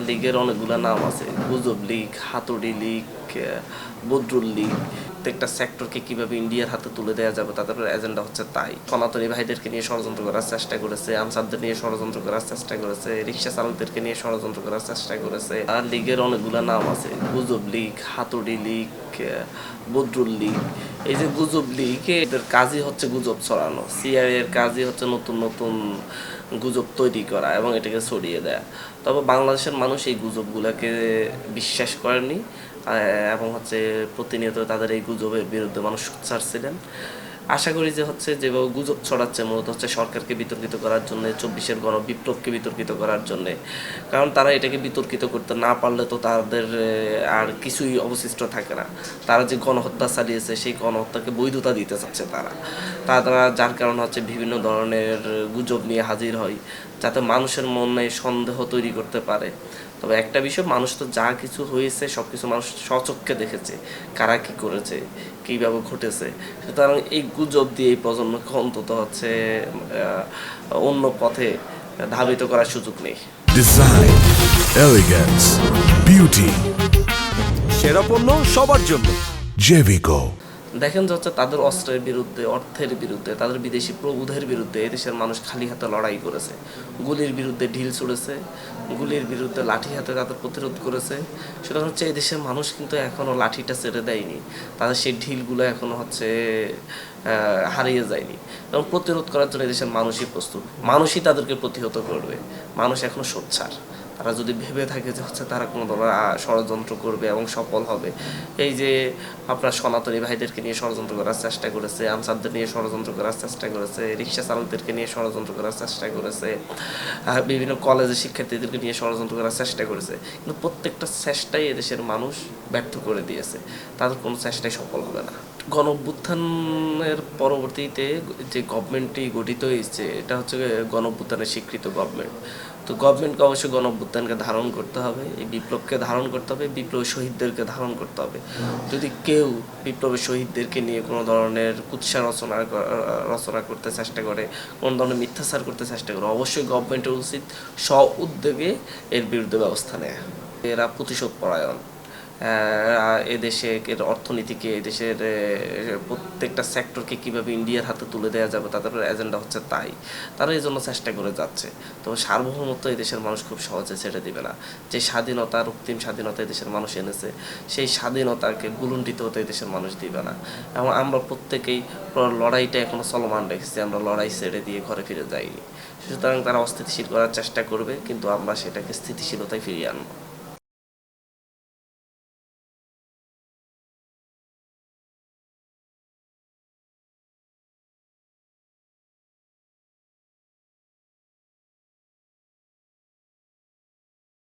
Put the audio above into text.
লীগের অনেকগুলো নাম আছে, গুজব লীগ, হাতুড়ি লীগ, বদরুল লীগ। প্রত্যেকটা সেক্টরকে কিভাবে ইন্ডিয়ার হাতে তুলে দেওয়া যাবে তাদের এজেন্ডা হচ্ছে তাই। সনাতনী ভাইদেরকে নিয়ে ষড়যন্ত্র করার চেষ্টা করেছে, আনসারদের নিয়ে ষড়যন্ত্র করার চেষ্টা করেছে, রিক্সা চালকদেরকে নিয়ে ষড়যন্ত্র করার চেষ্টা করেছে। আর লীগের অনেকগুলো নাম আছে, গুজব লীগ, হাতুড়ি লীগ, বদরুল লীগ। এই যে গুজব লীগ, এদের কাজই হচ্ছে গুজব ছড়ানো। সিআইএ এর কাজই হচ্ছে নতুন নতুন গুজব তৈরি করা এবং এটাকে ছড়িয়ে দেয়া। তবে বাংলাদেশের মানুষ এই গুজবগুলোকে বিশ্বাস করেনি এবং প্রতিনিয়ত তাদের এই গুজবের বিরুদ্ধে মানুষ সোচ্চার ছিলেন। আশা করি যে যেভাবে গুজব ছড়াচ্ছে মূলত সরকারকে বিতর্কিত করার জন্য, 24-এর গণবিপ্লবকে বিতর্কিত করার জন্য। কারণ তারা এটাকে বিতর্কিত করতে না পারলে তো তাদের আর কিছুই অবশিষ্ট থাকে না। তারা যে গণহত্যা চালিয়েছে সেই গণহত্যাকে বৈধতা দিতে চাচ্ছে তারা যার কারণে বিভিন্ন ধরনের গুজব নিয়ে হাজির হয়, যাতে মানুষের মনে সন্দেহ তৈরি করতে পারে। তবে একটা বিষয়, মানুষ তো যা কিছু হয়েছে সব কিছু মানুষ স্বচক্ষে দেখেছে, কারা কী করেছে, কীভাবে ঘটেছে। সুতরাং এই গুজব দিয়ে এই প্রজন্মকে অন্তত অন্য পথে ধাবিত করার সুযোগ নেই। ডিজাইন, এলিগেন্স, বিউটি, সেরা পণ্য সবার জন্য জেভিকো। দেখেন যে তাদের অস্ত্রের বিরুদ্ধে, অর্থের বিরুদ্ধে, তাদের বিদেশি প্রভুদের বিরুদ্ধে এদেশের মানুষ খালি হাতে লড়াই করেছে। গুলির বিরুদ্ধে ঢিল ছুড়েছে, গুলির বিরুদ্ধে লাঠি হাতে তাদের প্রতিরোধ করেছে। সেটা এই দেশের মানুষ কিন্তু এখনও লাঠিটা ছেড়ে দেয়নি, তাদের সেই ঢিলগুলো এখনও হারিয়ে যায়নি। এবং প্রতিরোধ করার জন্য দেশের মানুষই প্রস্তুত, মানুষই তাদেরকে প্রতিহত করবে। মানুষ এখনও সোচ্চার। তারা যদি ভেবে থাকে যে তারা কোনো ধরনের ষড়যন্ত্র করবে এবং সফল হবে, এই যে আপনার সনাতনী ভাইদেরকে নিয়ে ষড়যন্ত্র করার চেষ্টা করেছে, আনসারদের নিয়ে ষড়যন্ত্র করার চেষ্টা করেছে, রিক্সা চালকদেরকে নিয়ে ষড়যন্ত্র করার চেষ্টা করেছে, বিভিন্ন কলেজে শিক্ষার্থীদেরকে নিয়ে ষড়যন্ত্র করার চেষ্টা করেছে, কিন্তু প্রত্যেকটা চেষ্টাই এদেশের মানুষ ব্যর্থ করে দিয়েছে। তাদের কোনো চেষ্টাই সফল হবে না। গণঅভ্যুত্থানের পরবর্তীতে যে গভর্নমেন্টটি গঠিত হয়েছে, এটা গণঅভ্যুত্থানের স্বীকৃত গভর্নমেন্ট। তো গভর্নমেন্টকে অবশ্যই গণঅভ্যুত্থানকে ধারণ করতে হবে, এই বিপ্লবকে ধারণ করতে হবে, বিপ্লবী শহীদদেরকে ধারণ করতে হবে। যদি কেউ বিপ্লবী শহীদদেরকে নিয়ে কোনো ধরনের কুৎসা রচনা করতে চেষ্টা করে, কোনো ধরনের মিথ্যাচার করতে চেষ্টা করে, অবশ্যই গভর্নমেন্টের উচিত উদ্যোগে এর বিরুদ্ধে ব্যবস্থা নেয়। এরা প্রতিশোধ পরায়ণ। এদেশের অর্থনীতিকে, এদেশের প্রত্যেকটা সেক্টরকে কীভাবে ইন্ডিয়ার হাতে তুলে দেওয়া যাবে তাদের এজেন্ডা হচ্ছে তাই। তারা এই জন্য চেষ্টা করে যাচ্ছে। তবে সার্বভৌমত্ব এদেশের মানুষ খুব সহজে ছেড়ে দিবে না। যে স্বাধীনতা, রক্তিম স্বাধীনতা এদেশের মানুষ এনেছে, সেই স্বাধীনতাকে গুলুণ্ঠিত হতে এদেশের মানুষ দিবে না। এবং আমরা প্রত্যেকেই লড়াইটা এখনও চলমান রেখেছি, আমরা লড়াই ছেড়ে দিয়ে ঘরে ফিরে যাইনি। সুতরাং তারা অস্থিতিশীল করার চেষ্টা করবে, কিন্তু আমরা সেটাকে স্থিতিশীলতায় ফিরিয়ে আনবো।